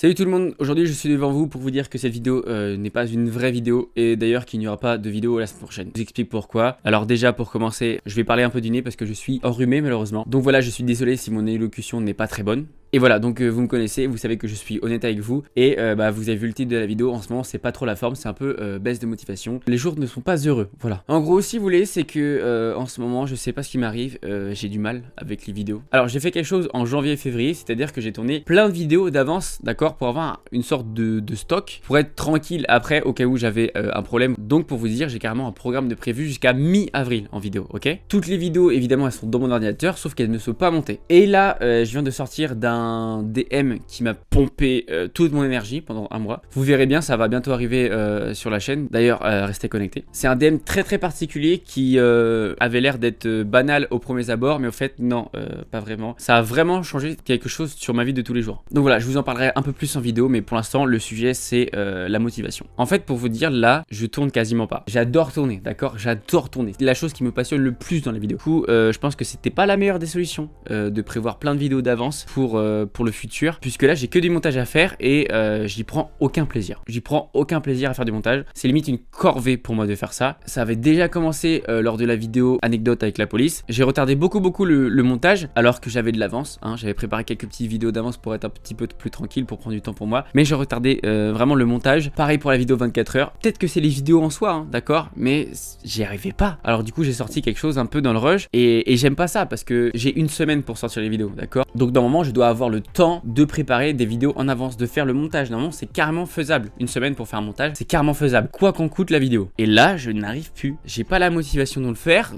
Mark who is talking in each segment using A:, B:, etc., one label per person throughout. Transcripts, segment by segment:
A: Salut tout le monde, aujourd'hui je suis devant vous pour vous dire que cette vidéo n'est pas une vraie vidéo et d'ailleurs qu'il n'y aura pas de vidéo la semaine prochaine. Je vous explique pourquoi. Alors déjà pour commencer, je vais parler un peu du nez parce que je suis enrhumé malheureusement. Donc voilà, je suis désolé si mon élocution n'est pas très bonne. Et voilà, donc vous me connaissez, vous savez que je suis honnête avec vous et vous avez vu le titre de la vidéo, en ce moment c'est pas trop la forme, c'est un peu baisse de motivation. Les jours ne sont pas heureux, voilà. En gros, si vous voulez, c'est que en ce moment, je sais pas ce qui m'arrive, j'ai du mal avec les vidéos. Alors j'ai fait quelque chose en janvier-février, c'est-à-dire que j'ai tourné plein de vidéos d'avance, d'accord, pour avoir une sorte de stock, pour être tranquille après au cas où j'avais un problème. Donc pour vous dire, j'ai carrément un programme de prévu jusqu'à mi-avril en vidéo, ok. Toutes les vidéos, évidemment, elles sont dans mon ordinateur, sauf qu'elles ne sont pas montées. Et là, je viens de sortir d'un DM qui m'a pompé toute mon énergie pendant un mois. Vous verrez bien, ça va bientôt arriver sur la chaîne. D'ailleurs, restez connectés. C'est un DM très particulier qui avait l'air d'être banal aux premiers abords, mais au fait, non, pas vraiment. Ça a vraiment changé quelque chose sur ma vie de tous les jours. Donc voilà, je vous en parlerai un peu plus en vidéo, mais pour l'instant, le sujet, c'est la motivation. En fait, pour vous dire, là, je tourne quasiment pas. J'adore tourner, d'accord? J'adore tourner. C'est la chose qui me passionne le plus dans les vidéos. Du coup, je pense que c'était pas la meilleure des solutions de prévoir plein de vidéos d'avance pour le futur, puisque là j'ai que du montage à faire et j'y prends aucun plaisir. J'y prends aucun plaisir à faire du montage. C'est limite une corvée pour moi de faire ça. Ça avait déjà commencé lors de la vidéo anecdote avec la police. J'ai retardé beaucoup le montage alors que j'avais de l'avance. Hein. J'avais préparé quelques petites vidéos d'avance pour être un petit peu plus tranquille, pour prendre du temps pour moi. Mais j'ai retardé vraiment le montage. Pareil pour la vidéo 24 heures. Peut-être que c'est les vidéos en soi, hein, d'accord, mais j'y arrivais pas. Alors du coup j'ai sorti quelque chose un peu dans le rush et j'aime pas ça parce que j'ai une semaine pour sortir les vidéos, d'accord. Donc normalement je dois avoir le temps de préparer des vidéos en avance, de faire le montage. Normalement c'est carrément faisable, une semaine pour faire un montage, c'est carrément faisable, quoi qu'en coûte la vidéo. Et là je n'arrive plus, j'ai pas la motivation de le faire.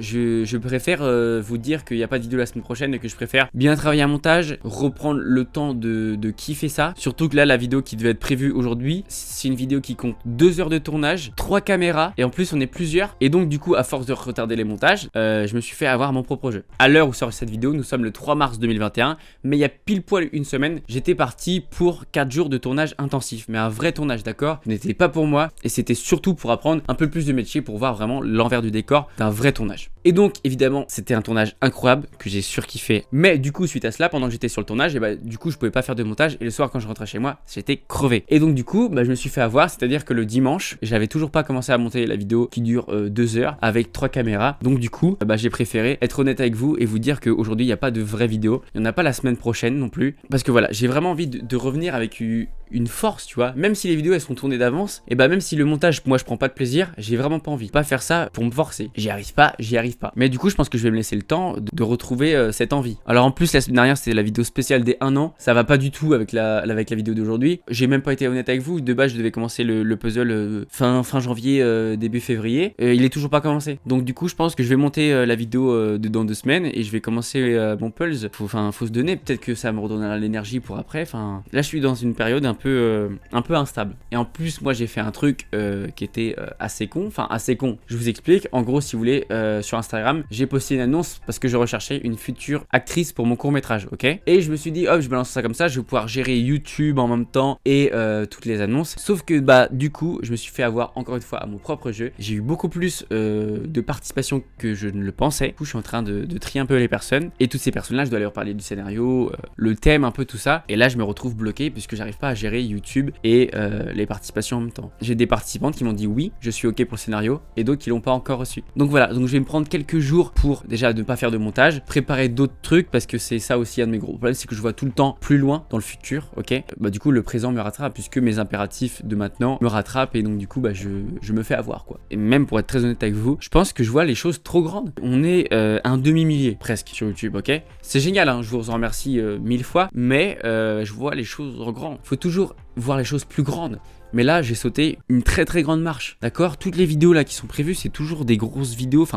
A: Je préfère vous dire qu'il n'y a pas de vidéo la semaine prochaine et que je préfère bien travailler un montage, reprendre le temps de kiffer ça. Surtout que là la vidéo qui devait être prévue aujourd'hui, c'est une vidéo qui compte 2 heures de tournage, 3 caméras et en plus on est plusieurs. Et donc du coup à force de retarder les montages, je me suis fait avoir mon propre jeu. À l'heure où sort cette vidéo, nous sommes le 3 mars 2021, mais il y a pile poil une semaine, j'étais parti pour 4 jours de tournage intensif, mais un vrai tournage, d'accord. Ce n'était pas pour moi et c'était surtout pour apprendre un peu plus de métier, pour voir vraiment l'envers du décor d'un vrai tournage. Et donc évidemment c'était un tournage incroyable que j'ai surkiffé, mais du coup suite à cela, pendant que j'étais sur le tournage, et du coup je pouvais pas faire de montage et le soir quand je rentrais chez moi j'étais crevé. Et donc du coup je me suis fait avoir, c'est à dire que le dimanche j'avais toujours pas commencé à monter la vidéo qui dure 2 heures avec 3 caméras. Donc du coup j'ai préféré être honnête avec vous et vous dire qu'aujourd'hui il n'y a pas de vraie vidéo, il n'y en a pas la semaine prochaine non plus, parce que voilà, j'ai vraiment envie de revenir avec une force, tu vois. Même si les vidéos elles sont tournées d'avance, et même si le montage moi je prends pas de plaisir, j'ai vraiment pas envie. Pas faire ça pour me forcer, j'y arrive pas. Mais du coup je pense que je vais me laisser le temps de retrouver cette envie. Alors en plus la semaine dernière c'était la vidéo spéciale des 1 an, ça va pas du tout avec la vidéo d'aujourd'hui. J'ai même pas été honnête avec vous, de base je devais commencer le puzzle fin janvier, début février, il est toujours pas commencé. Donc du coup je pense que je vais monter la vidéo dans 2 semaines et je vais commencer mon puzzle. Faut se donner, peut-être que ça me redonnera l'énergie pour après. Là je suis dans une période un peu instable. Et en plus moi j'ai fait un truc qui était assez con. Je vous explique. En gros si vous voulez, sur Instagram j'ai posté une annonce parce que je recherchais une future actrice pour mon court-métrage, ok. Et je me suis dit hop, je balance ça comme ça, je vais pouvoir gérer YouTube en même temps et toutes les annonces. Sauf que du coup je me suis fait avoir encore une fois à mon propre jeu. J'ai eu beaucoup plus de participation que je ne le pensais. Du coup je suis en train de trier un peu les personnes et toutes ces personnes là je dois leur parler du scénario, le thème, un peu tout ça. Et là je me retrouve bloqué puisque j'arrive pas à gérer YouTube et les participations en même temps. J'ai des participantes qui m'ont dit oui, je suis ok pour le scénario, et d'autres qui l'ont pas encore reçu. Donc voilà, donc je vais me prendre quelques jours pour déjà ne pas faire de montage, préparer d'autres trucs, parce que c'est ça aussi un de mes gros problèmes, c'est que je vois tout le temps plus loin dans le futur, ok. Du coup le présent me rattrape puisque mes impératifs de maintenant me rattrapent et donc du coup je me fais avoir quoi. Et même pour être très honnête avec vous, je pense que je vois les choses trop grandes. On est un demi-millier presque sur YouTube, ok. C'est génial, hein, je vous en remercie 1000 fois, mais je vois les choses en grand. Faut toujours voir les choses plus grandes. Mais là j'ai sauté une très grande marche, d'accord. Toutes les vidéos là qui sont prévues c'est toujours des grosses vidéos,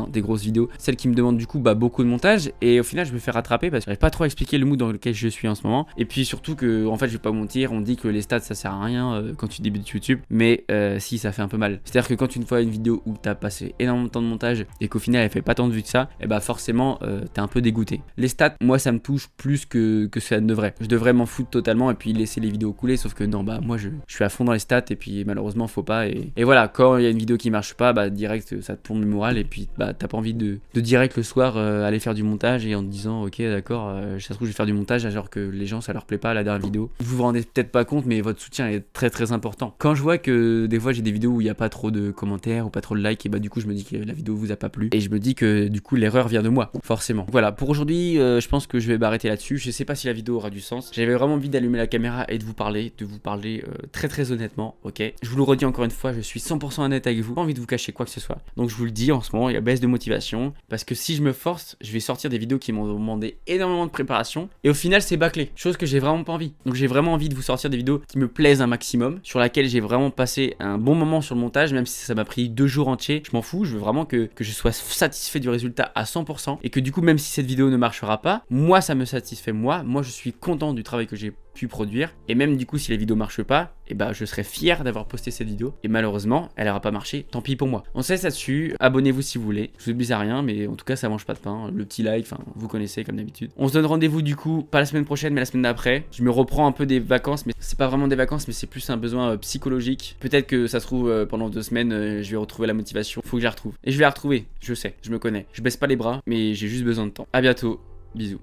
A: celles qui me demandent du coup beaucoup de montage, et au final je me fais rattraper parce que j'arrive pas trop à expliquer le mood dans lequel je suis en ce moment. Et puis surtout que en fait je vais pas mentir, on dit que les stats ça sert à rien quand tu débutes YouTube, mais si, ça fait un peu mal. C'est à dire que quand tu vois une vidéo où t'as passé énormément de temps de montage et qu'au final elle fait pas tant de vues que ça, forcément t'es un peu dégoûté. Les stats, moi ça me touche plus que ça ne devrait. Je devrais m'en foutre totalement et puis laisser les vidéos couler, sauf que non, moi je suis à fond dans les stats hâte et puis malheureusement faut pas et voilà, quand il y a une vidéo qui marche pas, bah direct ça te plombe le moral et puis bah t'as pas envie de direct le soir aller faire du montage et en te disant ok d'accord, ça se trouve je vais faire du montage alors que les gens ça leur plaît pas à la dernière vidéo. Vous vous rendez peut-être pas compte mais votre soutien est très très important. Quand je vois que des fois j'ai des vidéos où il y a pas trop de commentaires ou pas trop de likes et bah du coup je me dis que la vidéo vous a pas plu et je me dis que du coup l'erreur vient de moi forcément. Voilà, pour aujourd'hui je pense que je vais m'arrêter là-dessus. Je sais pas si la vidéo aura du sens. J'avais vraiment envie d'allumer la caméra et de vous parler très très honnêtement, ok. Je vous le redis encore une fois, je suis 100% honnête avec vous, pas envie de vous cacher quoi que ce soit. Donc je vous le dis en ce moment, il y a baisse de motivation parce que si je me force, je vais sortir des vidéos qui m'ont demandé énormément de préparation et au final c'est bâclé, chose que j'ai vraiment pas envie. Donc j'ai vraiment envie de vous sortir des vidéos qui me plaisent un maximum, sur laquelle j'ai vraiment passé un bon moment sur le montage, même si ça m'a pris 2 jours entiers, je m'en fous, je veux vraiment que je sois satisfait du résultat à 100% et que du coup même si cette vidéo ne marchera pas, moi ça me satisfait, moi je suis content du travail que j'ai pu produire et même du coup si la vidéo marche pas et bah je serais fier d'avoir posté cette vidéo et malheureusement elle aura pas marché, tant pis pour moi. On se laisse là-dessus, abonnez-vous si vous voulez, je vous oblige à rien mais en tout cas ça mange pas de pain, le petit like, enfin vous connaissez comme d'habitude. On se donne rendez-vous du coup pas la semaine prochaine mais la semaine d'après. Je me reprends un peu des vacances mais c'est pas vraiment des vacances mais c'est plus un besoin psychologique. Peut-être que ça se trouve pendant 2 semaines je vais retrouver la motivation, faut que je la retrouve et je vais la retrouver, je sais, je me connais, je baisse pas les bras mais j'ai juste besoin de temps. À bientôt, bisous.